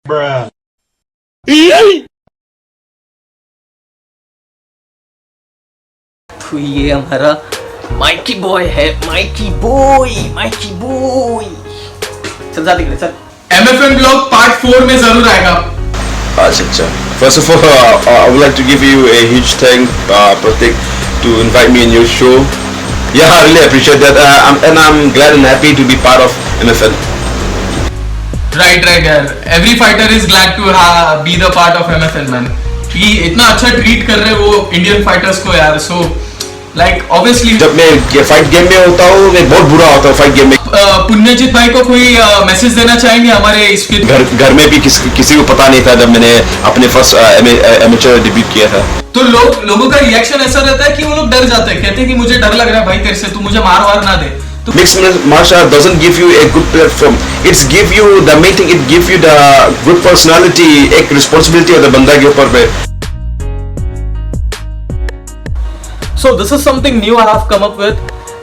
तो ये हमारा माइकी बॉय है, माइकी बॉय। चल जा दिख रहे चल। MFN ब्लॉग पार्ट 4 में जरूर आएगा। अच्छा। First of all, I would like to give you a huge thank, Pratik, to invite me in your show. Yeah, I really appreciate that, I'm glad and happy to be part of MFN. Right यार, every fighter is glad to be the part of MFN man. कि इतना अच्छा treat कर रहे वो Indian fighters को यार, so like obviously जब मैं फाइट गेम में होता हूँ मैं बहुत बुरा होता हूँ फाइट गेम में। पुण्यजीत भाई को कोई मैसेज देना चाहेंगे हमारे इसके? घर में भी किसी को पता नहीं था जब मैंने अपने फर्स्ट एमेचर डेब्यूट किया था। तो लोगों का रिएक्शन ऐसा रहता है कि वो लोग डर जाते हैं, कहते हैं कि मुझे डर लग रहा है भाई तेरे से, तू मुझे मार ना दे। Mixed martial art doesn't give you a good platform. It's give you the main thing. It give you the good personality, एक responsibility है बंदा के ऊपर पे। So this is something new I have come up with.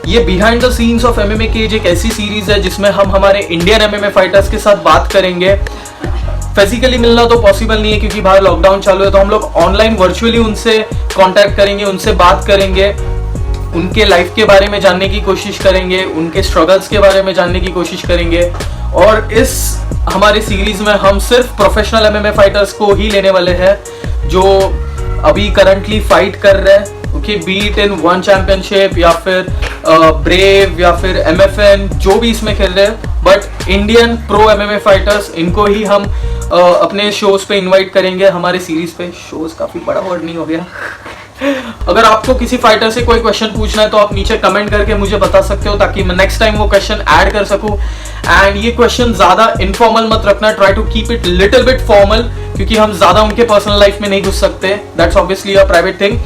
ये behind the scenes of MMA की एक ऐसी सीरीज है जिसमें हम हमारे इंडियन MMA फाइटर्स के साथ बात करेंगे। फिजिकली मिलना तो पॉसिबल नहीं है क्योंकि बाहर लॉकडाउन चालू है, तो हम लोग ऑनलाइन वर्चुअली उनसे कांटेक्ट करेंगे, उनसे बात करेंगे, उनके लाइफ के बारे में जानने की कोशिश करेंगे, उनके स्ट्रगल्स के बारे में जानने की कोशिश करेंगे। और इस हमारी सीरीज में हम सिर्फ प्रोफेशनल MMA फाइटर्स को ही लेने वाले हैं जो अभी करंटली फाइट कर रहे हैं, okay, beat in one championship या फिर ब्रेव या फिर MFN, जो भी इसमें खेल रहे हैं, but Indian pro MMA fighters, इनको ही हम अपने शोज पे इनवाइट करेंगे, हमारे सीरीज पे। शोज काफी बड़ा वर्ड नहीं हो गया? अगर आपको किसी फाइटर से कोई क्वेश्चन पूछना है तो आप नीचे कमेंट करके मुझे बता सकते हो ताकि मैं नेक्स्ट टाइम वो क्वेश्चन ऐड कर सकूं। एंड ये क्वेश्चन ज्यादा इनफॉर्मल मत रखना, try to keep it little bit formal, क्योंकि हम ज्यादा उनके पर्सनल लाइफ में नहीं घुस सकते, that's obviously a private thing.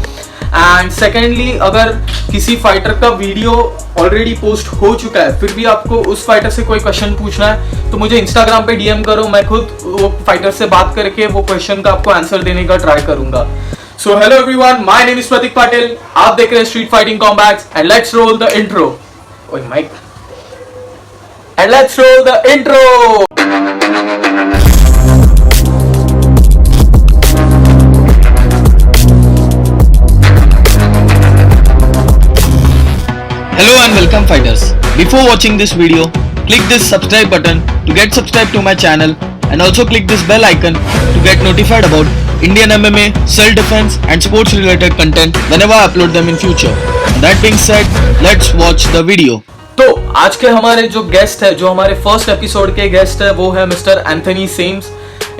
And secondly, अगर किसी फाइटर का वीडियो ऑलरेडी पोस्ट हो चुका है फिर भी आपको उस फाइटर से कोई क्वेश्चन पूछना है तो मुझे इंस्टाग्राम पे DM करो, मैं खुद वो फाइटर से बात करके वो क्वेश्चन का आपको आंसर देने का ट्राई करूंगा। So hello everyone, my name is Pratik Patil. आप देख रहे हैं Street Fighting Combats and let's roll the intro. ओए Mike. And let's roll the intro. Hello and welcome fighters. Before watching this video, click this subscribe button to get subscribed to my channel and also click this bell icon to get notified about Indian MMA, self-defense and sports related content whenever I upload them in future. That being said, let's watch the video. तो आज के हमारे जो guest है, जो हमारे first episode के guest है, वो है मिस्टर एंथनी सीम्स।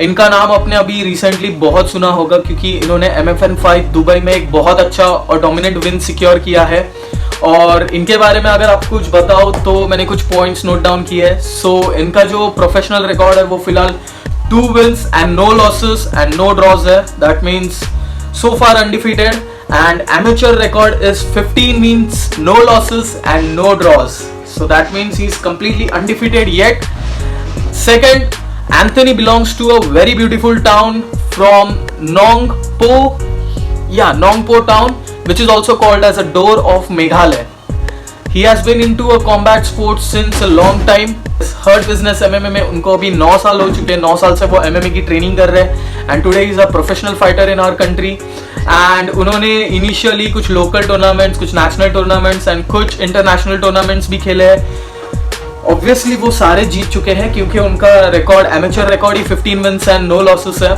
इनका नाम आपने अभी रिसेंटली बहुत सुना होगा क्योंकि इन्होंने MFN 5 दुबई में एक बहुत अच्छा और डोमिनेंट विन सिक्योर किया है। और इनके बारे में अगर आप कुछ बताओ तो मैंने कुछ पॉइंट्स नोट डाउन किए हैं। सो इनका जो प्रोफेशनल रिकॉर्ड है वो फिलहाल 2 wins and no losses and no draws है, that means so far undefeated, and amateur record is 15 wins, no losses and no draws, so that means he's completely undefeated yet. Second, Anthony belongs to a very beautiful town from Nongpo town, which is also called as a door of Meghalaya. He has been into a combat sport since a long time. हर्ट business MMA में उनको अभी 9 साल हो चुके हैं, 9 साल से वो MMA की ट्रेनिंग कर रहे हैं and today is a professional fighter in our country. And उन्होंने इनिशियली कुछ लोकल टूर्नामेंट्स, कुछ नेशनल टूर्नामेंट्स एंड कुछ इंटरनेशनल टूर्नामेंट्स भी खेले हैं। ऑब्वियसली वो सारे जीत चुके हैं क्योंकि उनका रिकॉर्ड, एमेचर रिकॉर्ड ही 15 विंस एंड नो लॉसेस है।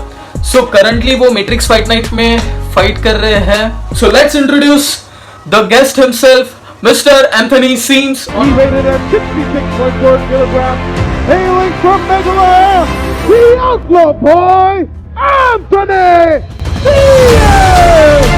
सो करंटली वो मैट्रिक्स फाइट नाइट में फाइट कर रहे हैं। So let's introduce the guest himself, Mr. Anthony Seams. He rated at 66.4 kilograms, hailing from Meghalaya, the outlaw boy, Anthony Seams!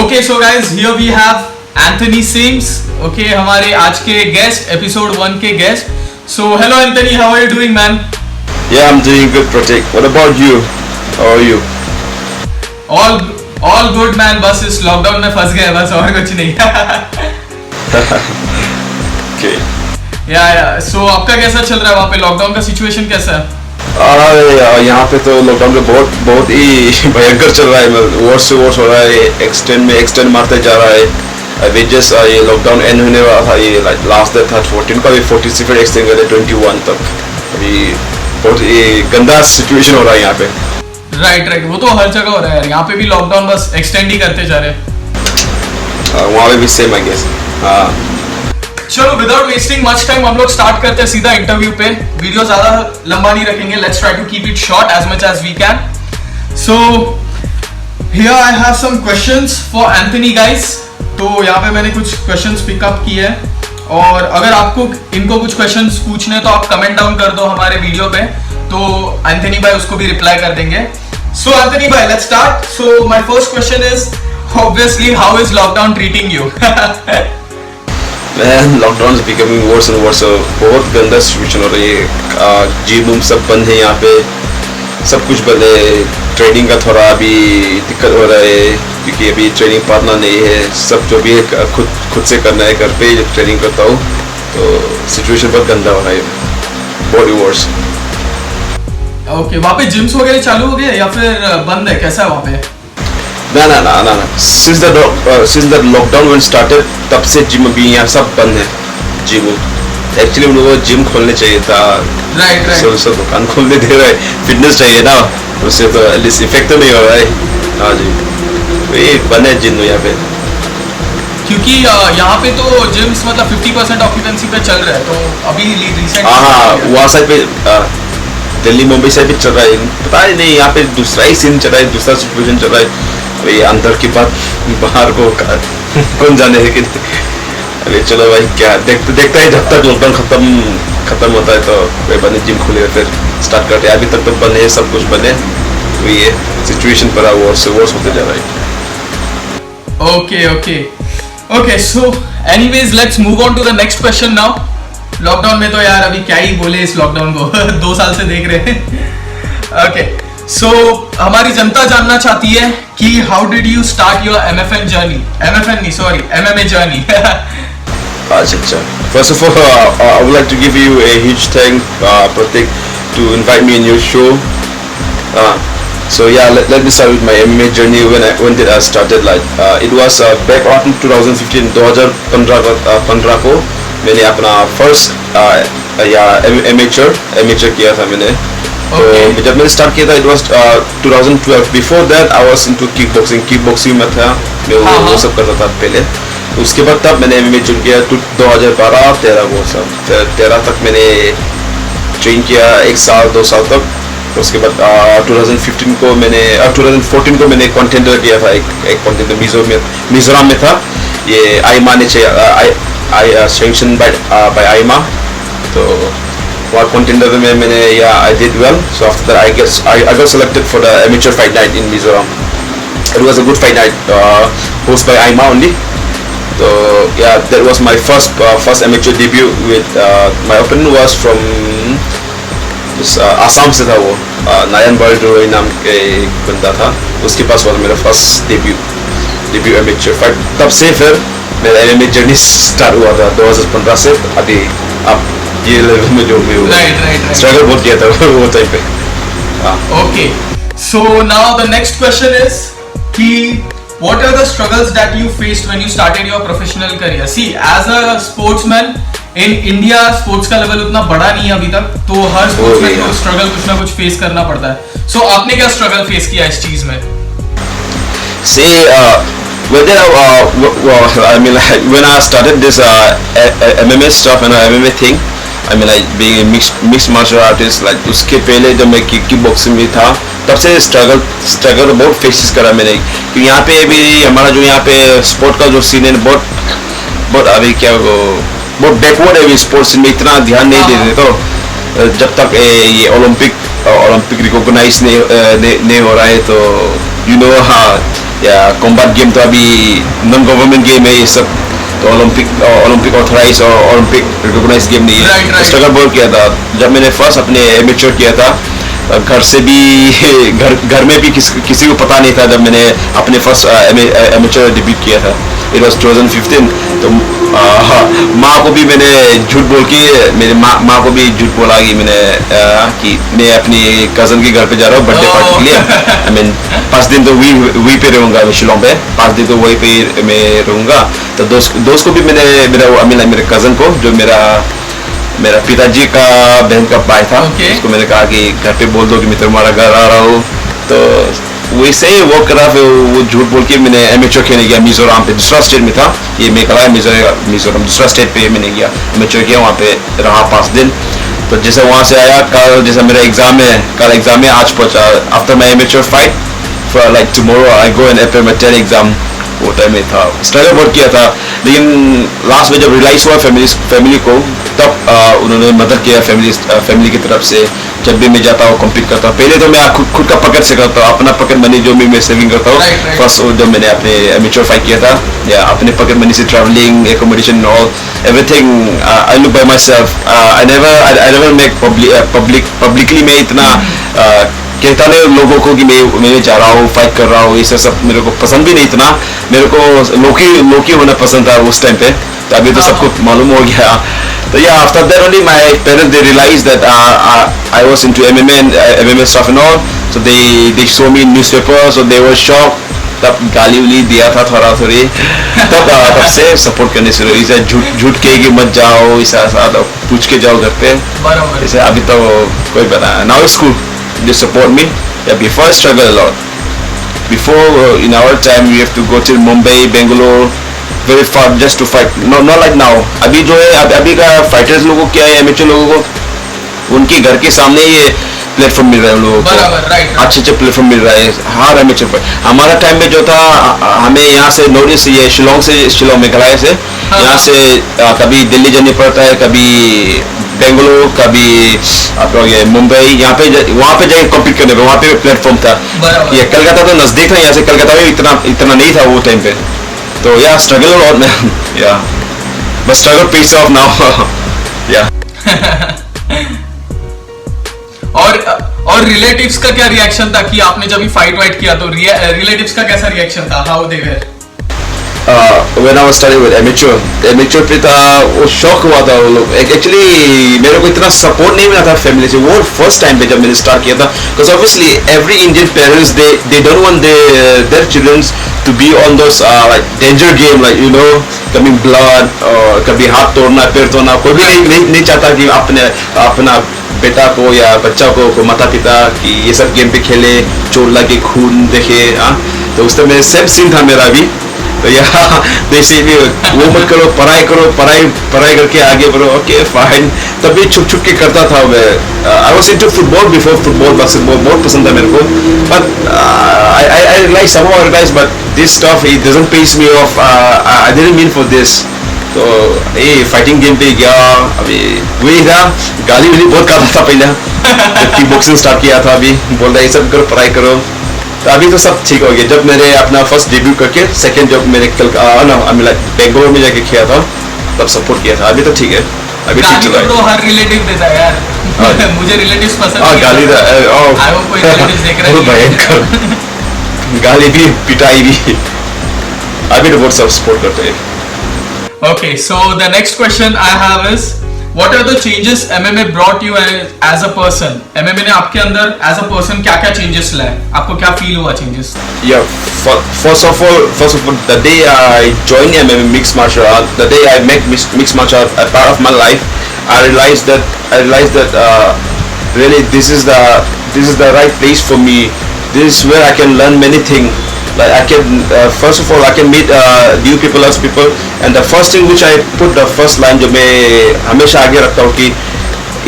Okay, so guys, here we have Anthony Sims. Okay, हमारे आज के guest, episode 1 के guest. So hello Anthony, how are you doing, man? Yeah, I'm doing good, Pratik. What about you? How are you? All good, man. बस इस lockdown में फंस गए, बस और कुछ नहीं. Okay. या so आपका कैसा चल रहा है वहाँ पे? लॉकडाउन का सिचुएशन कैसा है? यहाँ पे तो लॉकडाउन में बहुत ही भयंकर चल रहा है. वर्ष से वर्ष हो रहा है. एक्सटेंड मारते जा रहा है. अभी जस्ट ये लॉकडाउन एंड होने वाला था. ये लास्ट डे था 14 का, भी 40 से फिर एक्सटेंड कर दिया 21 तक. अभी बहुत ही गंदा सिचुएशन हो रहा है यहाँ पे. राइट, वो तो हर जगह हो रहा है यार. यहाँ पे भी लॉकडाउन बस एक्सटेंड ही करते जा रहे हैं. वहाँ पे भी सेम आई गेस. चलो विदाउट वेस्टिंग मच टाइम हम लोग स्टार्ट करते हैं सीधा इंटरव्यू पे. वीडियो ज्यादा लंबा नहीं रखेंगे. Let's try to keep it short as much as we can. So here I have some questions for Anthony guys. तो यहाँ पे मैंने कुछ क्वेश्चंस पिकअप किए हैं और अगर आपको इनको कुछ क्वेश्चंस पूछने हैं तो आप कमेंट डाउन कर दो हमारे वीडियो पे, तो एंथनी भाई उसको भी रिप्लाई कर देंगे. सो एंथनी भाई, let's start. So my first question is obviously how is lockdown treating you? Man, lockdown is becoming worse and worse. बहुत गंदा सिचुएशन हो रही है. जिम सब बंद है यहाँ पे. सब कुछ बंद है. ट्रेनिंग का थोड़ा अभी दिक्कत हो रहा है क्योंकि अभी ट्रेनिंग पार्टनर नहीं है. सब जो भी है खुद से करना है. घर पे जब ट्रेनिंग करता हूँ तो सिचुएशन बहुत गंदा हो रहा है. बहुत ही वर्स. ओके, वहाँ पे जिम्स वगैरह चालू हो गए या फिर बंद है? कैसा है वहाँ पे? ना. Since the lockdown when started, तब से जिम अभी यहाँ सब बंद है. जिम एक्चुअली उन लोगों को जिम खोलने चाहिए था. राइट. सब दुकान खोलने दे रहे. फिटनेस चाहिए ना, उससे तो एटलीस्ट इफेक्ट तो नहीं हो रहा है. हाँ जी, तो ये बंद है जिम यहाँ पे. क्योंकि यहाँ पे तो जिम्स मतलब 50% ऑक्यूपेंसी पे चल रहा है. तो अभी रिसेंट हाँ, वहाँ साइड पे दिल्ली मुंबई साइड पे चल रहा है. पता नहीं यहाँ पे दूसरा ही सीन चल रहा है. दूसरा सिचुएशन चल रहा है. अभी अंदर की बात बाहर को कौन जाने है कि. अरे चलो भाई, क्या देखता है जब तक लॉकडाउन खत्म होता है तो कोई बने जिम खुलेगा फिर स्टार्ट करते हैं. अभी तक तो बंद है, सब कुछ बंद है. तो ये सिचुएशन पर वर्स से वर्स होते जा रहा है. Okay. So anyways let's move on to the next question now. Lockdown में तो यार अभी क्या ही बोले इस लॉकडाउन को. 2 साल से देख रहे हैं. ओके, सो हमारी जनता जानना चाहती है कि how did you start your MMA journey. अच्छा. First of all, I would like to give you a huge thank, Pratik, to invite me in your show. So yeah, let me start with my MMA journey. When did I started? Like it was back in 2015. 2015 को मैंने अपना first amateur किया था मैंने. तो जब मैंने start किया था, it was 2012. Before that, I was into kickboxing में था मैं. वो सब करता था पहले. उसके बाद तब मैंने MMA ज्वाइन किया 2012-13 वो सब 13 तक मैंने ट्रेन किया 1 साल 2 साल तक. उसके बाद 2015 को मैंने 2014 को मैंने कॉन्टेंडर किया था. एक कॉन्टेंडर मिजोरम में था. ये आईमा ने सैंक्शन बाय आईमा. तो वहाँ कॉन्टेंडर में मैंने I did well. So after that I got selected for the amateur fight night in Mizoram. It was a good fight night hosted by AIMA only. So yeah, that was my first amateur debut with my opponent was from Assam से था. वो नायन बॉल्डोई नाम के बंदा था. उसके पास was मेरा first debut amateur fight. तब से फिर मेरा MMA जर्नी स्टार्ट हुआ था 2015 से अभी अब ये लेवल में जो भी हुआ. राइट. स्ट्रगल बहुत किया था वो टाइम पे. Okay, so now the next question is कि what are the struggles that you faced when you started your professional career? See, as a sportsman in India, sports का लेवल उतना बड़ा नहीं है अभी तक, तो हर स्पोर्ट्समैन को स्ट्रगल कुछ ना कुछ फेस करना पड़ता है. सो आपने क्या स्ट्रगल फेस किया इस चीज में? See, when I started this MMA stuff and MMA thing, I mean like being a mixed martial artist, like उसके पहले जब मैं किकबॉक्सिंग में था तब से स्ट्रगल बहुत फेसेस करा मैंने. क्योंकि यहाँ पे भी हमारा जो यहाँ पे स्पोर्ट का जो सीन है बहुत अभी क्या बहुत बैकवर्ड है. स्पोर्ट्स में इतना ध्यान नहीं देते. तो जब तक ये ओलंपिक रिकॉग्नाइज नहीं हो रहा है तो या कॉम्बैट गेम तो अभी नॉन गवर्नमेंट गेम है ये सब, तो ओलंपिक ऑथराइज और ओलंपिक रिकॉग्नाइज गेम नहीं है। Right. स्ट्रगल बहुत किया था जब मैंने फर्स्ट अपने एमेच्योर किया था। घर से भी घर में भी किसी को पता नहीं था जब मैंने अपने फर्स्ट एमेच्योर डेब्यूट किया था। It was 2015। तो माँ को भी मैंने झूठ बोल के, मेरे माँ को भी झूठ बोला कि कि मैं अपनी कज़न के घर पे जा रहा हूँ बर्थडे पार्टी के लिए। आई मीन 5 दिन तो वहीं पे रहूँगा, मैं शिलोंग पे 5 दिन तो वहीं पे मैं रहूँगा। तो दोस्त को भी मैंने मेरे कज़न को, जो मेरा पिताजी का बहन का भाई था, उसको मैंने कहा कि घर पे बोल दो कि मैं तुम्हारा घर आ रहा हूँ। तो वैसे ही वो करा, फिर वो झूठ बोल के मैंने एमेच्योर खेलने गया मिजोरम पे, दूसरा स्टेट में था ये, मेघालय मिजोरम दूसरा स्टेट पे मैंने गया एमेच्योर किया, वहाँ पे रहा 5 दिन। तो जैसे वहाँ से आया, कल जैसे मेरा एग्जाम है, कल एग्जाम है, आज पहुँचा। After my amateur fight for like tomorrow I go and appear my 10 exam. वो टाइम में था, स्ट्रगल बहुत किया था, लेकिन लास्ट में जब रियलाइज हुआ फैमिली को, तब उन्होंने मदद किया फैमिली की तरफ से। जब भी मैं जाता हूँ कम्पीट करता हूँ, पहले तो मैं खुद का पॉकेट से करता हूँ, अपना पॉकेट मनी जो भी मैं सेविंग करता हूँ। फर्स्ट जब मैंने अपने एमेच्योर फाइट किया था, या अपने पॉकेट मनी से travelling, accommodation, all everything I look bye my self. I never make publicly मैं इतना कहता नहीं लोगों को कि मैं जा रहा हूँ, फाइट कर रहा हूँ, ये सब मेरे को पसंद भी नहीं इतना। मेरे को लोकी होना पसंद था उस टाइम पे, तो अभी तो सबको मालूम हो गया। तो yeah after that only my parents they realize that I was into MMA stuff and all, so they show me in newspapers, so they were shocked। तब गाली उली दिया था थोड़ी तब से सपोर्ट करने शुरू। इसे झूठ के कि मत जाओ, इसे पूछ के जाओ घर पे। इसे अभी तो कोई पता है, now it's cool, they support me। Yeah, before I struggle a lot. Before in our time we have to go to Mumbai, Bangalore, very far just to fight. Not like now. अभी जो है अभी का fighters लोगों को क्या है, amateur लोगों को उनके घर के सामने ये प्लेटफॉर्म मिल रहा है लोगों को, अच्छे प्लेटफॉर्म मिल रहा है हर एमेच्योर पर। हमारा टाइम में जो था, हमें यहाँ से नॉर्थ ईस्ट, ये शिलोंग मेघालय से यहाँ से कभी दिल्ली जाने पड़ता है, कभी बेंगलुरु, कभी आपका ये मुंबई, वहाँ पे जाके कम्पीट करने पे, वहाँ पे प्लेटफॉर्म था। ये कलकत्ता तो नजदीक था यहाँ से, कलकत्ता में इतना नहीं था वो टाइम पे। तो या स्ट्रगल और या but struggle pays off now या। और रिलेटिव्स का क्या रिएक्शन था कि आपने जब फाइट वाइट किया, तो रिलेटिव्स का कैसा रिएक्शन था? How they were? When I was studying with amateur पे था, वो शौक हुआ था वो लोग। Actually मेरे को इतना सपोर्ट नहीं मिला था फैमिली से वो फर्स्ट टाइम पे जब मैंने स्टार्ट किया था, because obviously every Indian parents they don't want their children to be on those like danger game, like you know, कभी blood और कभी हाथ तोड़ना, पैर तोड़ना, कोई भी नहीं चाहता कि अपना बेटा को या बच्चा को माता पिता कि ये सब गेम पे खेले, चोट लगे, खून देखे। तो उस टाइम सेम सीन था मेरा भी। तो यहाँ जैसे भी वो मत करो, पढ़ाई करके आगे बढ़ो, ओके फाइन। तभी छुप के करता था मैं। I was into football before, football basketball बहुत पसंद था मेरे को, but I realize somehow realized but this stuff it doesn't piss me off। I didn't mean for this। तो ये फाइटिंग गेम पे गया, अभी वही था, गाली वाली बहुत खाता था पहले। किक बॉक्सिंग स्टार्ट किया था, अभी बोल रहा है ये सब करो, पढ़ाई करो। तो अभी तो सब ठीक हो गया। जब मैंने अपना फर्स्ट डेब्यू करके सेकंड जब मैंने बेंगलोर में जाके किया था, तब सपोर्ट किया था। अभी तो ठीक है, अभी ठीक चल रहा है। तो हर रिलेटिव देता है यार। मुझे रिलेटिव्स पसंद नहीं। गाली आई होप कोई रिलेटिव्स देख रहे हैं। भयंकर गाली भी, पिटाई भी। अभी तो बहुत सब सपोर्ट करते हैं। Okay, so the next question I have is, what are the changes MMA brought you as a person? MMA ने आपके अंदर as a person क्या-क्या changes लाए? आपको क्या feel हुआ changes? Yeah, first of all, the day I joined MMA mixed martial art, the day I make mixed martial art a part of my life, I realized that really this is the right place for me. This is where I can learn many things. Like I can first of all I can meet new people as people, and the first thing which I put the first line जो मैं हमेशा आगे रखता हूँ कि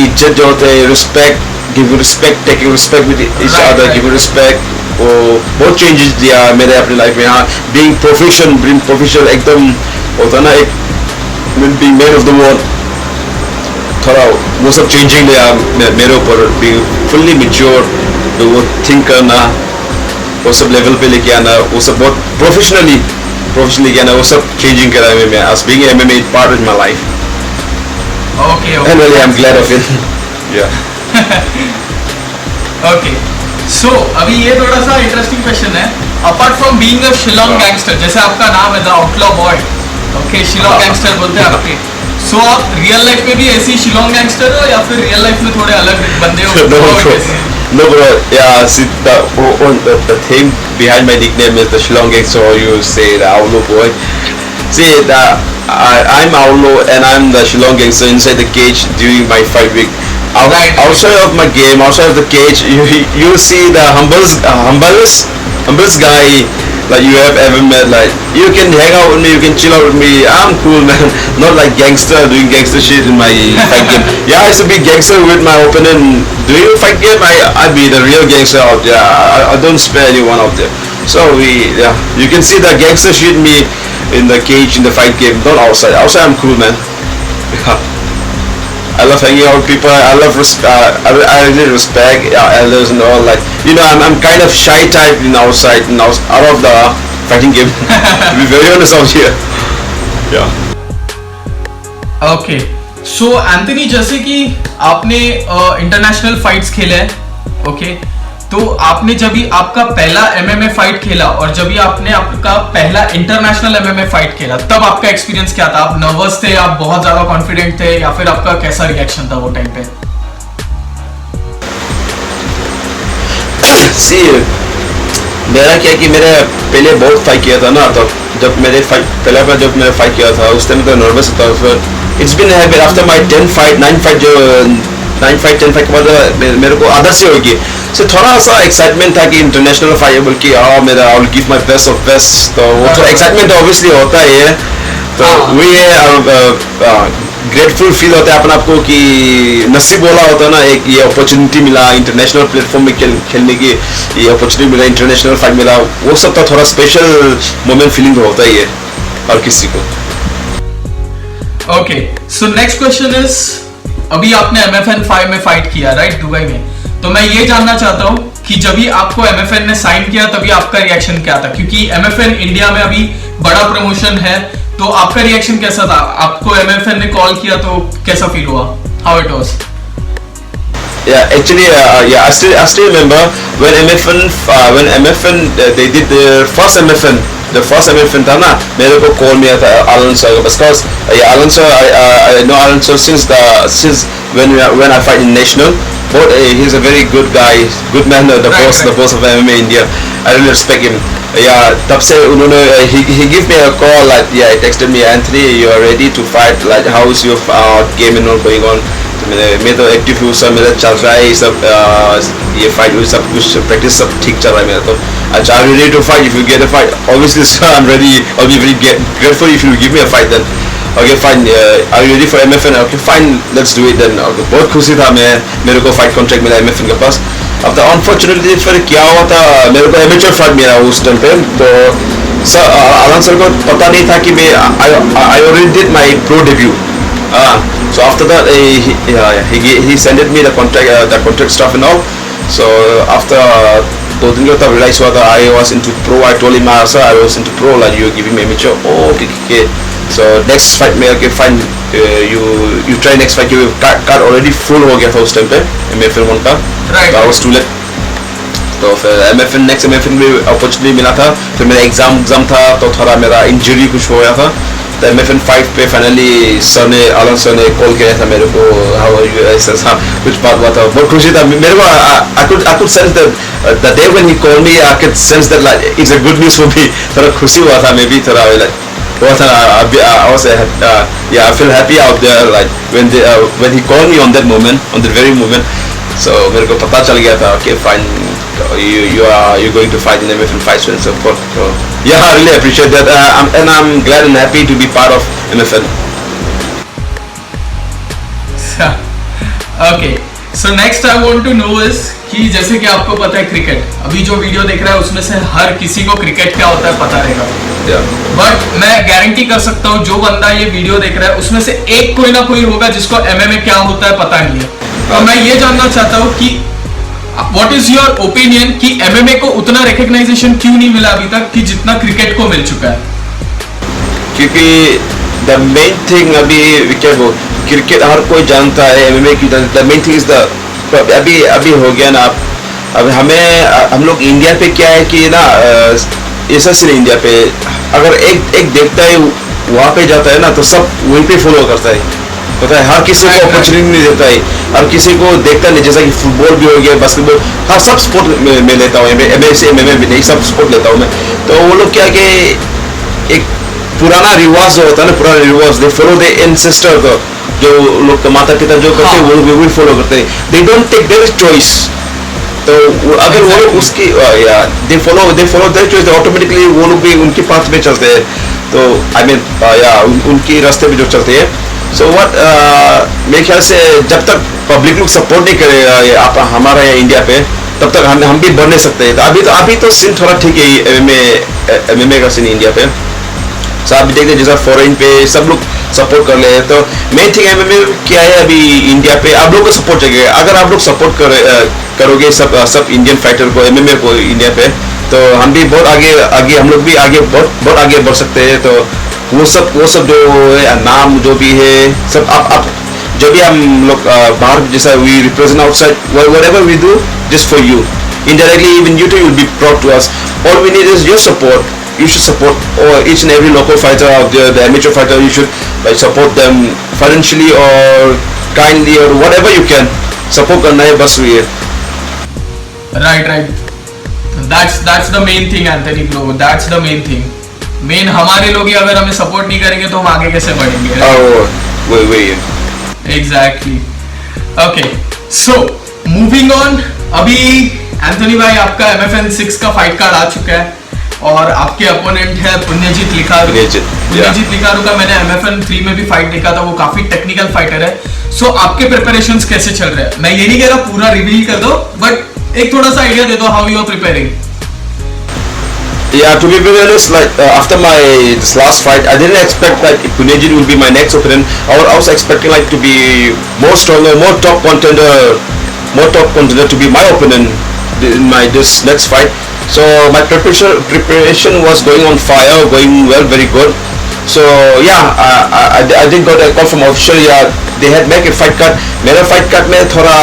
इज्जत जो होते हैं, respect, give respect, taking respect with each other, giving respect। वो बहुत changes दिया मेरे अपनी लाइफ में। यहाँ being professional एकदम होता ना, एक being man of the world, थोड़ा वो सब changing दिया मेरे ऊपर। being fully mature, तो वो think करना, वो सब लेवल पे लेके आना, वो सब बहुत प्रोफेशनली लेके आना, वो सब चेंजिंग करा MMA. As being MMA part of my life. Okay. And really I'm glad of it. Yeah. Okay. So अभी ये थोड़ा सा इंटरेस्टिंग क्वेश्चन है. Apart from being a Shillong gangster, जैसे आपका नाम है the outlaw boy, okay, Shillong gangster बोलते हैं आपके. सो आप रियल लाइफ में भी ऐसी शिलोंग गैंगस्टर हो या फिर रियल लाइफ में थोड़े अलग बंदे हो? No bro, yeah, see the thing behind my nickname is the Shillong Gangster, or you say the Outlaw boy. See, I'm Outlaw and I'm the Shillong Gangster inside the cage during my fight week. Outside of my game, outside of the cage, you see the humblest guy like you have ever met. Like you can hang out with me, you can chill out with me. I'm cool, man. Not like gangster doing gangster shit in my fight game. Yeah, I used to be gangster with my opponent. Doing fight game, I be the real gangster out there. I don't spare anyone out there. So you can see the gangster shit me in the cage in the fight game, not outside. Outside I'm cool, man. Yeah. I love hanging out with people. I love I really respect elders and all. Like I'm kind of shy type in outside and out of the fighting game. To be very honest out here. Yeah. Okay. So Anthony, जैसे कि आपने international fights खेले हैं, okay, तो आपने जब भी आपका पहला MMA फाइट खेला और जब भी आपने आपका पहला इंटरनेशनल MMA फाइट खेला, तब आपका एक्सपीरियंस क्या था? आप नर्वस थे, आप बहुत ज्यादा कॉन्फिडेंट थे, या फिर आपका कैसा रिएक्शन था वो टाइम पे? See, मेरा क्या कि मैंने पहले बहुत फाइट किया था ना, तो जब मैंने फाइट किया था उस टाइम तो नर्वस था. फिर it's been habit after my 10 fight के बाद मेरे को आदत से होगी. सो थोड़ा सा एक्साइटमेंट था कि इंटरनेशनल फाइट बोल के मेरा I will give my best of best, तो वो थोड़ा एक्साइटमेंट ऑब्वियसली होता ही है. तो वही ग्रेटफुल फील होता है अपने आप को कि नसीब वाला होता है ना, एक ये अपॉर्चुनिटी मिला इंटरनेशनल प्लेटफॉर्म में खेलने की, ये अपॉर्चुनिटी मिला, इंटरनेशनल फाइट मिला, वो सब तो थोड़ा स्पेशल मोमेंट फीलिंग होता ही है हर किसी को. Okay, so next question is, अभी आपने MFN 5 में फाइट किया, राइट, दुबई में. तो मैं ये जानना चाहता हूँ कि जब भी आपको MFN ने साइन किया तभी आपका रिएक्शन क्या था? क्योंकि MFN इंडिया में अभी बड़ा प्रमोशन है, तो आपका रिएक्शन कैसा था? आपको MFN ने कॉल किया तो कैसा फील हुआ? How it was? Yeah, actually, I still remember when MFN they did the first MFN था ना, मेरे को कॉल मिला था Alan sir, because Alan sir, I know Alan sir since when I fight in national. But he's a very good guy, good man, the boss of MMA India. I really respect him. Yeah, तब से उन्होंने he gave me a call, like he texted me, Anthony, you are ready to fight, like how is your game and all going on? मैं तो active हूँ sir, मेरा चल रहा है ये सब, ये फाइट सब कुछ प्रैक्टिस सब ठीक चल रहा है मेरा. तो अच्छा, I'm ready to fight if you get a fight. Obviously sir, I'm ready. I'll be very grateful if you give me a fight then. Okay fine, are you ready for MFN? Okay fine, let's do it then. Okay, बहुत खुशी था मैं, मेरे को fight contract मिला MFN के पास. अब तो अनफॉर्चुनेटली फिर क्या हुआ था, मेरे को एमेच्योर फाइट मिला उस टाइम पे. तो सर आनंद सर को पता नहीं था कि मैं I already did my pro debut. So after that he sent me the contract stuff and all. So after 2 दिन का रिलाइज हुआ था I was into pro. I told him sir I was into pro, like you giving me amateur. Oh okay. So next fight में okay fine, you try next fight. You card already full हो गया था उस time पे MFN 1 का. Right. I was too late. तो फिर next MFN में अपॉर्चुनिटी मिला था. फिर मेरा एग्जाम था तो थोड़ा मेरा इंजरी कुछ हो गया था. तो MFN 5 पे फाइनली आलन सर ने कॉल किया था मेरे को, हाउ आर यू, ऐसा कुछ बात हुआ था. बहुत खुशी था मेरे को. I could sense that the day when he called me, I could sense that like it's a good news for me. थोड़ा खुशी हुआ था, मैं भी थोड़ा like I was I feel happy out there like when he called me on that very moment. So मेरे को पता चल गया था okay fine, you're going to fight in MFN 5 and so forth. So yeah, I really appreciate that, and I'm glad and happy to be part of MFN. Okay, so next I want to know is कि जैसे कि आपको पता है cricket, अभी जो video देख रहा है उसमें से हर किसी को क्रिकेट क्या होता है पता रहेगा. बट मैं गारंटी कर सकता हूँ जो बंदा ये वीडियो देख रहा है उसमें से एक कोई ना कोई होगा जिसको MMA क्या होता है पता नहीं है. तो मैं ये जानना चाहता हूँ कि व्हाट इज योर ओपिनियन कि एमएमए को उतना रिकग्नाइजेशन क्यों नहीं मिला अभी तक कि जितना क्रिकेट को मिल चुका है? क्योंकि द मेन थिंग अभी क्या वो क्रिकेट हर कोई जानता है, एमएमए की the main thing is the अभी हो गया ना। अब हम लोग इंडिया पे क्या है कि ना ऐसा सिर्फ इंडिया पे अगर एक देखता है वहाँ पे जाता है ना तो सब वहीं पे फॉलो करता है, पता है। हर किसी को अपॉर्चुनिटी नहीं देता है, हर किसी को देखता नहीं। जैसा कि फुटबॉल भी हो गया, बास्केटबॉल, हाँ सब स्पोर्ट में लेता हूँ, एमएमए भी नहीं, सब स्पोर्ट लेता हूँ मैं। तो वो लोग क्या कि एक पुराना रिवाज जो होता है ना, पुराना रिवाज दे फॉलो द एंसेस्टर को, जो लोग माता पिता जो करते हैं वो भी फॉलो करते हैं। They don't take their choice. तो अगर वो लोग उसकी they follow their choice, automatically वो लोग भी उनके पाथ में चलते हैं। तो आई मीन उनके रास्ते में जो चलते हैं। सो व्हाट मेरे ख्याल से जब तक पब्लिक लोग सपोर्ट नहीं करेगा हमारा यहाँ इंडिया पे, तब तक हम भी बढ़ नहीं सकते। तो अभी तो सीन थोड़ा ठीक है एमएमए का सीन इंडिया पे। सो आप देखते जैसा फॉरेन पे सब लोग सपोर्ट कर ले। तो मेन थिंग एमएमए क्या है अभी इंडिया पे, आप लोग को सपोर्ट चाहिए। अगर आप लोग सपोर्ट करोगे सब इंडियन फाइटर को, एमएमए को इंडिया पे, तो हम भी बहुत आगे हम लोग भी आगे बहुत आगे बढ़ सकते हैं। तो वो सब जो नाम जो भी है सब आप जो भी हम लोग बाहर जैसा we represent outside, whatever we do just for you, indirectly even you too will be proud to us. All we need is your support. You should support each and every local fighter out there, the amateur fighter. You should support them financially or kindly or whatever you can. Support करना है बस ये। Right. That's the main thing, Anthony Glow. That's the main thing. Main हमारे लोग ही अगर हमें support नहीं करेंगे तो हम आगे कैसे बढ़ेंगे? वही exactly. Okay, so moving on. अभी एंथनी भाई आपका MFN 6 का फाइट कार्ड आ चुका है और आपके अपोनेंट है पुण्यजीत लिखारू। पुण्यजीत लिखारू का मैंने MFN 3 में भी फाइट देखा था, वो काफी टेक्निकल फाइटर है। सो आपके प्रिपरेशंस कैसे चल रहे हैं? मैं ये नहीं कह रहा पूरा रिवील कर दो, बट एक थोड़ा सा आइडिया दे दो how you are preparing. Yeah, to be very honest, like after this last fight, I didn't expect that Punyajit would be my next opponent. I was expecting like to be more stronger, more top contender to be my opponent in this next fight. So my preparation was going on fire, going well, very good. So yeah, I did got a call from official. Yeah, they had make a fight card. मेरा fight card में थोड़ा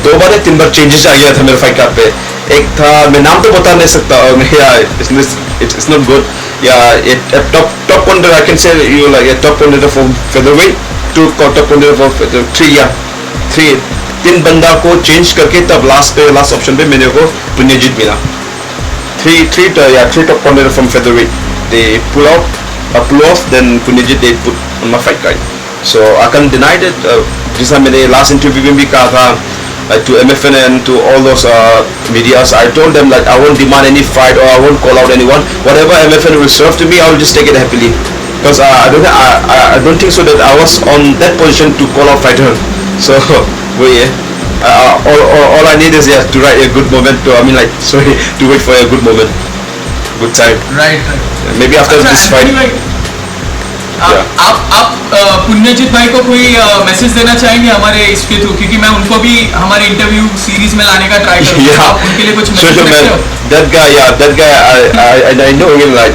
दो बार या तीन बार changes आ गया था मेरे fight card पे। एक था, मैं नाम तो बता नहीं सकता, it's not good. Yeah, a top contender, I can say you like a top contender for featherweight, two top contender for तीन बंदा को चेंज करके तब लास्ट ऑप्शन पे मेरे को पुण्यजीत मिला। three top contender from featherweight. They pull off, then Punyajit they put on my fight card. So I can't deny it. जैसा मैंने लास्ट इंटरव्यू में भी कहा था, to MFN and to all those medias, I told them like I won't demand any fight or I won't call out anyone. Whatever MFN will serve to me, I will just take it happily. Because I don't think so that I was on that position to call out fighter. So all I need is to write a good moment. To wait for a good moment, good time. Right. Maybe after this fight. आप पुण्यजीत भाई को कोई message देना चाहेंगे हमारे इसके through, क्योंकि मैं उनको भी हमारे इंटरव्यू सीरीज में लाने का ट्राई करूंगा। आप उनके लिए कुछ मैसेज रखते हो? That guy, I know him like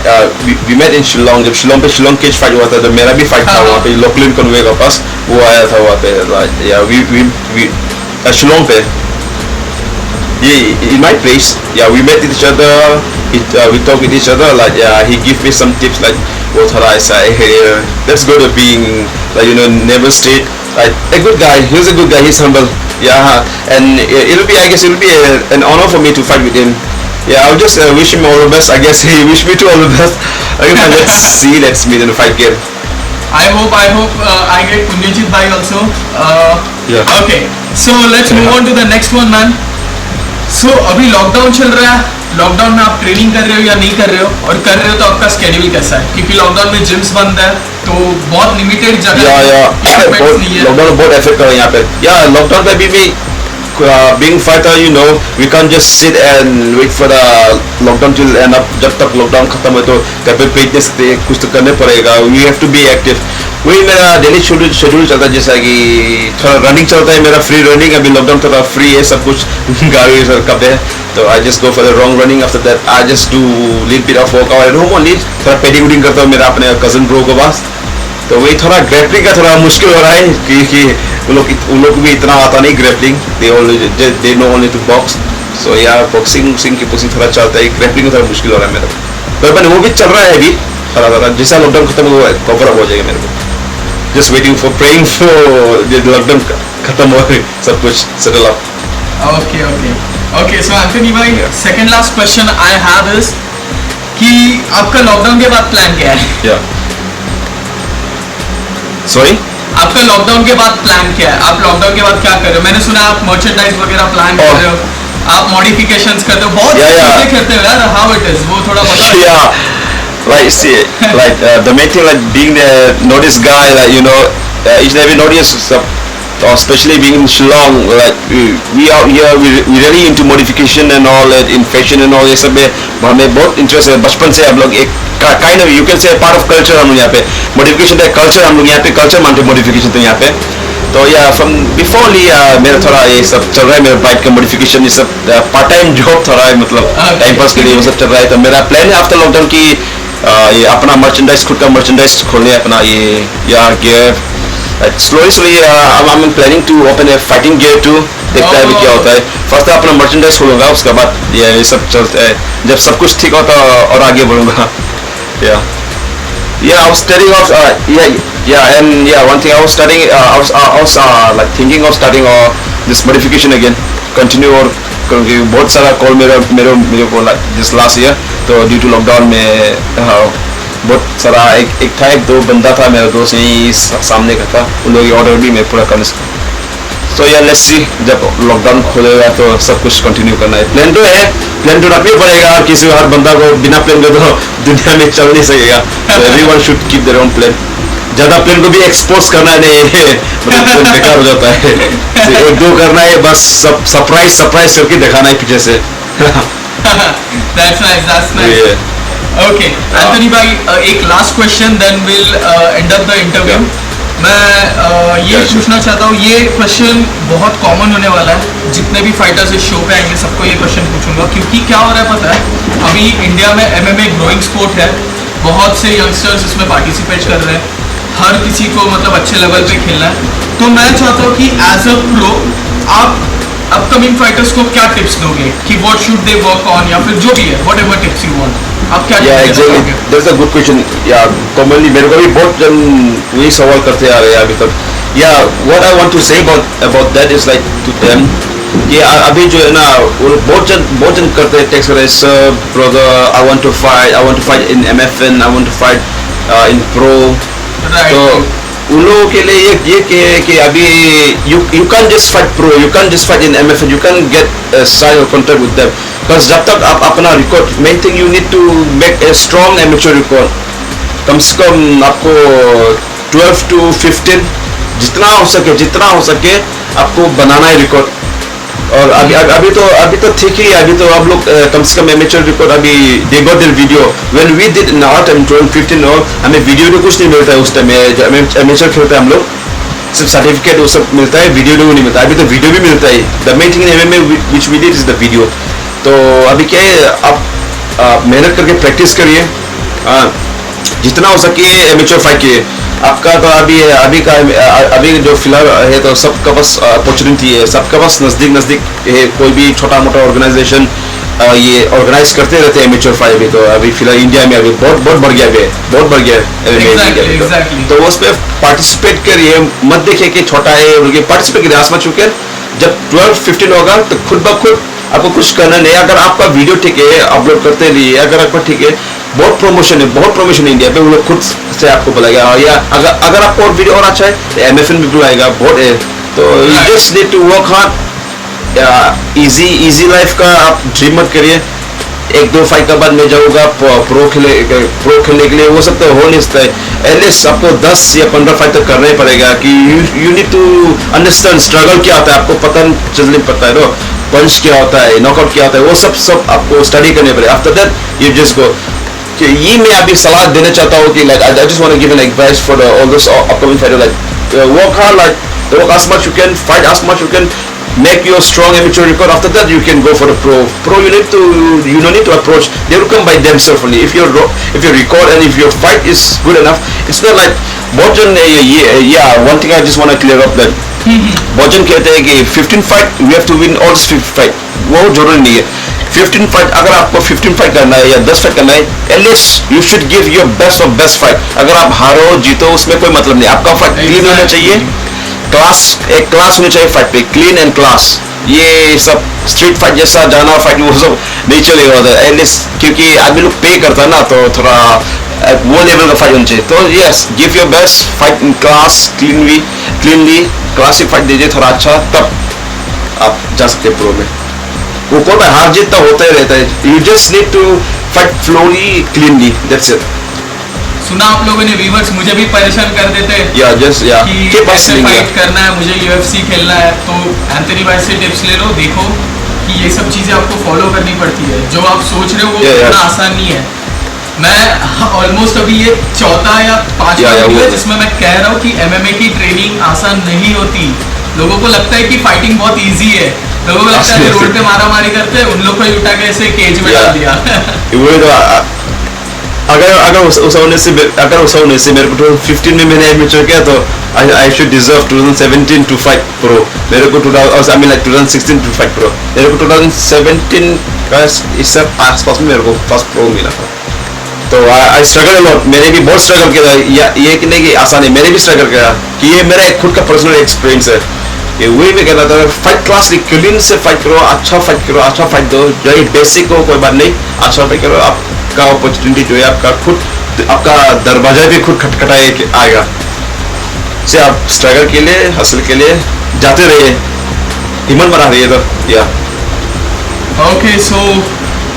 we met in Shillong. जब शिलोंग पे शिलोंग केज फाइट हुआ था तो मेरा भी फाइट था वहाँ पे, लोकलिन कन्वे का पास वो आया था वहाँ पे। we शिलोंग पे, in my place. Yeah, we met each other. We talk with each other. Like he give me some tips like what I say. Hey, let's go to being never straight. Like a good guy. He's a good guy. He's humble. Yeah, and I guess it'll be an honor for me to fight with him. Yeah, I'll just wish him all the best. I guess he wish me too all the best. Let's meet in the fight game. I hope I get Punyajit bhai also. Yeah. Okay, so let's move on to the next one, man. So अभी lockdown चल रहा है, lockdown में आप training कर रहे हो या नहीं कर रहे हो, और कर रहे हो तो आपका स्केड्यूल कैसा है? क्योंकि लॉकडाउन में जिम्स बंद है तो बहुत लिमिटेड जगह लॉकडाउन बहुत इफेक्ट कर रहा है यहाँ पे। लॉकडाउन पे भी being fighter, you know, we can't just sit and wait for the lockdown till end up. जब तक lockdown खत्म हो तो घर पे बैठ नहीं सकते, कुछ तो करने पड़ेगा. We have to be active. वही मेरा डेली शेड्यूल चलता है, जैसा कि थोड़ा रनिंग चलता है मेरा, फ्री रनिंग. अभी लॉकडाउन थोड़ा फ्री है सब कुछ, गाड़ी कब है तो I just go for the long running. After that I just do little bit of workout at home only. थोड़ा पेडिग्रीडिंग करता हूँ मेरा अपने कजन ब्रो के पास. तो वही थोड़ा ग्रैपलिंग का थोड़ा मुश्किल हो रहा है क्योंकि उन लोग भी इतना आता नहीं grappling. They know only to box. So yeah boxing की पोजिंग थोड़ा चलता है, ग्रैपलिंग में थोड़ा मुश्किल हो रहा है मेरा. पर वो भी चल रहा है अभी थोड़ा जैसा लॉकडाउन खत्म हुआ है कवर अप हो जाएगा मेरे को. Just waiting for praying for lockdown खत्म हो सब कुछ settle up. Okay, so Anthony भाई, second last question I have is कि आपका लॉकडाउन के बाद प्लान क्या है? Yeah. Sorry? आपका लॉकडाउन के बाद प्लान क्या है? आप लॉकडाउन के बाद क्या कर रहे हो? मैंने सुना आप मर्चेंडाइज वगैरह प्लान कर रहे हो, आप मॉडिफिकेशंस करते हो, बहुत चीजें करते हो यार. How it is? वो थोड़ा बता. Yeah. Like see, like the main thing, like being the notice guy, like you know, each and every notice, especially being in Shillong, like we out here, we really into modification and all that, in fashion and all ये सब में हमें बहुत interest है. बचपन से हम लोग एक kind of you can say part of culture हम लोग यहाँ पे modification का culture, हम लोग यहाँ पे culture मानते हैं modification तो यहाँ पे. तो या from before मेरा थोड़ा ये सब चल रहा है, मेरा बाइक का modification ये सब पार्ट टाइम जॉब थोड़ा है, मतलब टाइम पास के लिए वो सब चल रहा है. तो मेरा प्लान है आफ्टर लॉकडाउन की ये अपना मर्चेंडाइज, खुद का मर्चेंडाइज खोलने, अपना ये या gear. Slowly I'm planning to open a fighting gear too. देखता है अभी क्या होता है. फर्स्ट अपना मर्चेंडाइज खोलूंगा, उसके बाद ये सब चलता है. जब सब कुछ ठीक होता और आगे बढ़ूंगा. Yeah, I was studying of one thing I was studying, I was like thinking of starting this modification again, continue. और क्योंकि बहुत सारा कॉल मेरे को जिस लास्ट ईयर तो ड्यू टू लॉकडाउन में बहुत सारा एक था, एक दो बंदा था मेरा दोस्त यही सामने का था, उन लोगों की ऑर्डर भी मैं पूरा करने सकता. तो यार लेट्स सी, जब लॉकडाउन खोलेगा तो सब कुछ कंटिन्यू करना है. प्लान तो है, प्लान तो रखना पड़ेगा. किसी हर बंदा को बिना प्लान के तो दुनिया में चल नहीं सकेगा. तो everyone should keep their own plan. ज्यादा प्लान को भी एक्सपोज करना नहीं, मतलब बेकार हो जाता है. एक दो करना है बस, सब सरप्राइज करके दिखाना है पीछे से. That's nice. Okay, Anthony भाई, एक last question then will end up the interview. मैं ये पूछना चाहता हूँ, ये क्वेश्चन बहुत कॉमन होने वाला है, जितने भी फाइटर्स इस शो पे आएंगे सबको ये क्वेश्चन पूछूंगा. क्योंकि क्या हो रहा है पता है, अभी इंडिया में MMA ग्रोइंग स्पोर्ट है, बहुत से यंगस्टर्स इसमें पार्टिसिपेट कर रहे हैं, हर किसी को मतलब अच्छे लेवल पे खेलना है. तो मैं चाहता हूँ कि एज अ प्रो आप अपकमिंग फाइटर्स को क्या टिप्स दोगे कि what should they work on, या फिर जो भी है व्हाटएवर टिप्स यू वांट, आप क्या exactly. That's a good question. Commonly मेरे को भी बहुत जन वही सवाल करते आ रहे हैं अभी तक. What I want to say about that is like to them, ये अभी जो है ना वो बहुत जन करते हैं टेक्स्ट करते हैं, sir brother I want to fight in MFN, I want to fight in pro. तो उन लोगों के लिए ये कि अभी you can't just fight pro, you can't just fight in MFN, you can't get a sign or contract with them. Because जब तक आप अपना record, main thing you need to make a strong amateur record. कम से कम आपको 12 to 15 जितना हो सके आपको बनाना है रिकॉर्ड. और अभी तो ठीक ही, अभी तो आप लोग कम से कम एमेचर रिकॉर्ड अभी they got their video. When we did in our time 12-15 और हमें वीडियो तो कुछ नहीं मिलता है उस टाइम में. जब एमेचर खेलते हैं हम लोग सिर्फ सर्टिफिकेट वो सब मिलता है, वीडियो नहीं मिलता. अभी तो वीडियो भी मिलता है. The main thing in MMA which we did is the video. तो अभी क्या है, आप मेहनत करके प्रैक्टिस करिए, जितना हो सके एमेचर फाइट किए. आपका तो अभी जो फिलहाल है तो सबका पास अपॉर्चुनिटी है, सबका पास नज़दीक है. कोई भी छोटा मोटा ऑर्गेनाइजेशन ये ऑर्गेनाइज करते रहते हैं एमेचर फाइट. भी तो अभी फिलहाल इंडिया में अभी बहुत बढ़ गया है. तो उस पर पार्टिसिपेट करिए, मत देखिए कि छोटा है, पार्टिसिपेट करिए. आसमा चुके जब 12-15 होगा तो खुद ब खुद आपको कुछ करना नहीं. अगर आपका वीडियो ठीक है अपलोड करते रहिए, अगर आपका ठीक है, बहुत प्रमोशन है इंडिया पे, वो लोग खुद से आपको बुलाएगा. या अगर आपको और वीडियो और अच्छा है तो MFN भी बुलाएगा, बहुत है. तो you just need to work hard. Easy life का आप ड्रीम मत करिए. एक दो फाइट के बाद मैं जाऊँगा प्रो खेलने के लिए, वो सब तो हो नहीं सकता है। एटलीस्ट आपको 10 या 15 फाइट तो करना ही पड़ेगा कि you need to understand struggle क्या होता है, आपको पता चलने पड़ता है, नो पंच क्या होता है, नॉकआउट क्या होता है, वो सब आपको स्टडी करने पड़ेगा। After that you just go. ये मैं अभी सलाह देना चाहता हूँ कि like I just want to give an advice for all this upcoming fighter, like work hard, like work as much you can, fight as much you can, make your strong amateur record. After that you can go for the pro. You don't need to approach, they will come by themselves only. If your record and if your fight is good enough, it's not like Bojan. One thing I just want to clear up that Bojan कहते हैं कि 15 fight we have to win all 15 fight, वो जरूरी नहीं है। 15 fight अगर आपको 15 fight करना है या 10 फाइट करना है, at least you should give your best of best fight. अगर आप हारो जीतो उसमें कोई मतलब नहीं, आपका फाइट क्लीन होना चाहिए, एक क्लास होनी चाहिए फाइट पे, क्लीन एंड क्लास। ये सब स्ट्रीट फाइट जैसा जाना फाइट वो सब नहीं चलेगा उधर, एटलीस्ट क्योंकि आदमी लोग पे करता है ना, तो थोड़ा वो लेवल का फाइट होना चाहिए। तो yes, give your best, fight in class, cleanly classic fight दीजिए थोड़ा अच्छा, तब आप जा सकते प्रो में। वो कोई हार जीत तो होता ही रहता है, you just need to fight fairly, cleanly, that's it. सुना आप लोगों ने व्यूअर्स, मुझे भी परेशान कर देते हैं कि कैसे फाइट करना है, मुझे यूएफसी खेलना है, तो एंथनी भाई से टिप्स ले लो। देखो कि ये सब चीजें आपको फॉलो करनी पड़ती है, जो आप सोच रहे हो वो इतना आसान नहीं है। मैं ऑलमोस्ट अभी ये चौथा या पांचवा वीडियो है जिसमें मैं कह रहा हूँ कि एमएमए की ट्रेनिंग आसान नहीं होती। लोगों को लगता है कि फाइटिंग बहुत इजी है, लोगों को लगता है रोड पे मारा मारी करते हैं, उन लोग को उठा के ऐसे केज में डाल दिया। अगर उस होने से मेरे को 2015 में मैंने एडमिशन किया, तो I should deserve 2017 to fight pro. मेरे को 2016 टू फाइट प्रो। मेरे को 2017 का इस सब आसपास में मेरे को फर्स्ट प्रो मिला था। तो आई स्ट्रगल लॉट, मैंने भी बहुत स्ट्रगल किया। ये कि नहीं कि आसान है, मैंने भी स्ट्रगल किया कि ये मेरा खुद का पर्सनल एक्सपीरियंस है। ये वही मैं कहता था, फाइट क्लास क्लीन से फाइट करो, अच्छा फाइट दो, जो बेसिक हो कोई बात नहीं, अच्छा फाइट करो। आपका अपॉर्चुनिटी जो है आपका दरवाजा भी खुद खटखटाए आएगा। से आप स्ट्रगल के लिए, हासिल के लिए जाते रहिए, हिम्मत बना रही है। तो या okay, so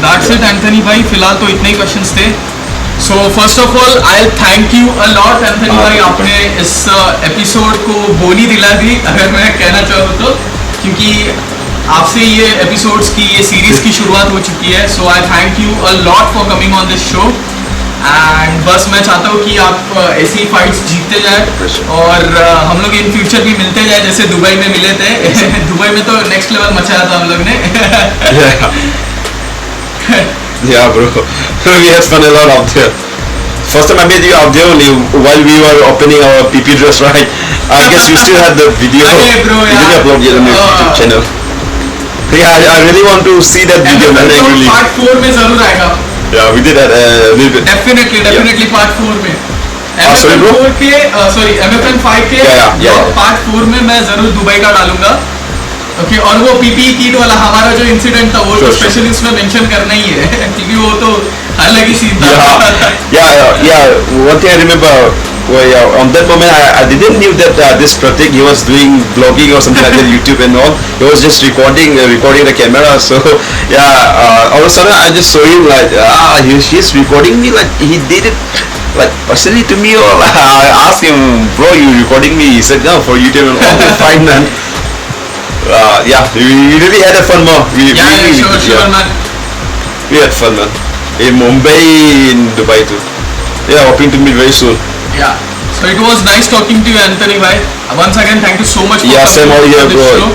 that's it Anthony भाई, फिलहाल तो इतने ही क्वेश्चंस थे। So first of all I thank you a lot Anthony भाई, आपने इस एपिसोड को बोली दिला दी, अगर मैं कहना चाहूँ तो, क्योंकि आपसे ये एपिसोड्स की, ये सीरीज की शुरुआत हो चुकी है। So I thank you a lot for coming on this show. And बस मैं चाहता हूँ कि आप ऐसी फाइट्स जीतते जाए और हम लोग इन फ्यूचर भी मिलते जाए, जैसे दुबई में मिले थे। दुबई में तो नेक्स्ट लेवल मचाया था हम लोग ने। Yeah, bro. We had fun a lot out there. First time I met you out there only while we were opening our PP dress, right? I guess you still had the video. Hey, bro, you didn't upload yet on your YouTube channel. Yeah, I really want to see that video, man. Really. Part 4 में जरूर आएगा। Yeah, we did that a little bit. Definitely part 4 में। sorry, bro? MFN 5 के part 4 में मैं जरूर Dubai का डालूंगा। ओके, और वो पीपी किट वाला हमारा जो इंसिडेंट था वो तो स्पेशली उसमें मेंशन करना ही है, क्योंकि वो तो अलग ही सीन था। One thing I remember, on that moment I didn't knew that this Pratik, he was doing vlogging or something like that, YouTube and all. He was just recording the camera. So all of a sudden I just saw him like he's recording me, like he did it like personally to me, or I asked him, bro, you recording me? He said, no, for YouTube and all. Fine, man. We really had a fun, man. Sure, man. We had fun, man. In Mumbai, in Dubai too. Yeah, hoping to meet very soon. Yeah. So it was nice talking to you, Anthony bhai. Once again, thank you so much for coming on here, this bro. show.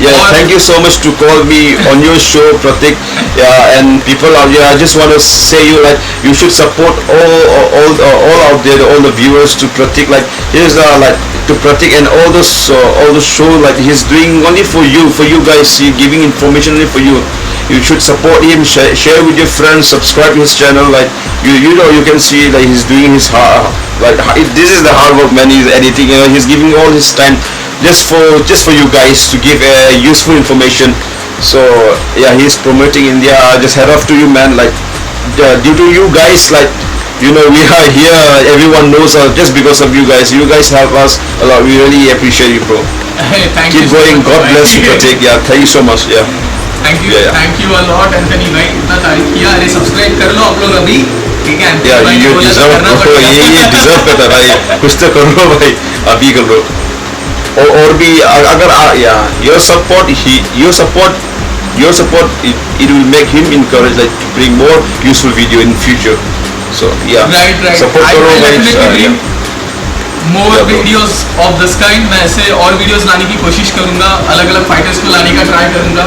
Yeah, thank you so much to call me on your show, Pratik. Yeah, and people out here, I just want to say you, like, you should support all out there, all the viewers to Pratik. Like, here's like to Pratik and all the show, like he's doing only for you guys. He's giving information only for you. You should support him, share with your friends, subscribe to his channel. Like you know, you can see like he's doing his this is the hard work, man. He's editing, he's giving all his time just for you guys to give useful information. So yeah, he's promoting India. Just head off to you, man. Like due to you guys, like, you know, we are here, everyone knows us just because of you guys. You guys help us a lot. We really appreciate you, bro. Hey, thank Keep you. Keep going. God bless you, Pratik. Yeah, thank you so much. Yeah. Thank you, Yeah, yeah. Thank you a lot Anthony भाई, इतना तारीफ किया। अरे subscribe कर लो आप लोग अभी, ठीक है? एंथनी Yeah, भाई ने you बोला तो deserve करना bro, पड़ेगा। ये deserve करता है भाई, कुछ तो कर लो भाई, अभी कर लो। और भी अगर your support it will make him encourage like to bring more useful video in future. So yeah, Right. support I करो भाई। definitely bring more Yeah, bro. videos of this kind. मैं ऐसे और वीडियोस लाने की कोशिश करूंगा, अलग अलग फाइटर्स को लाने का ट्राई करूंगा।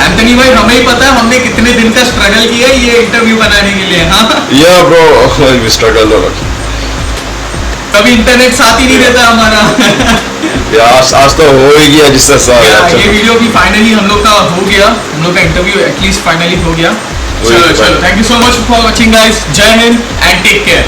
एंथनी भाई, हमें ही पता है हमने कितने दिन का स्ट्रगल किया है ये इंटरव्यू बनाने के लिए। हाँ, Yeah bro, we struggle a lot. कभी इंटरनेट साथ ही नहीं देता हमारा। Yeah, आज तो हो ही गया जिससे साथ। ये वीडियो भी फाइनली हम लोग का हो गया, हम लोग का इंटरव्यू एटलीस्ट फाइनली हो गया। वही चलो तो चलो, बात। Thank you so much for watching guys, जय हिंद एंड टेक केयर।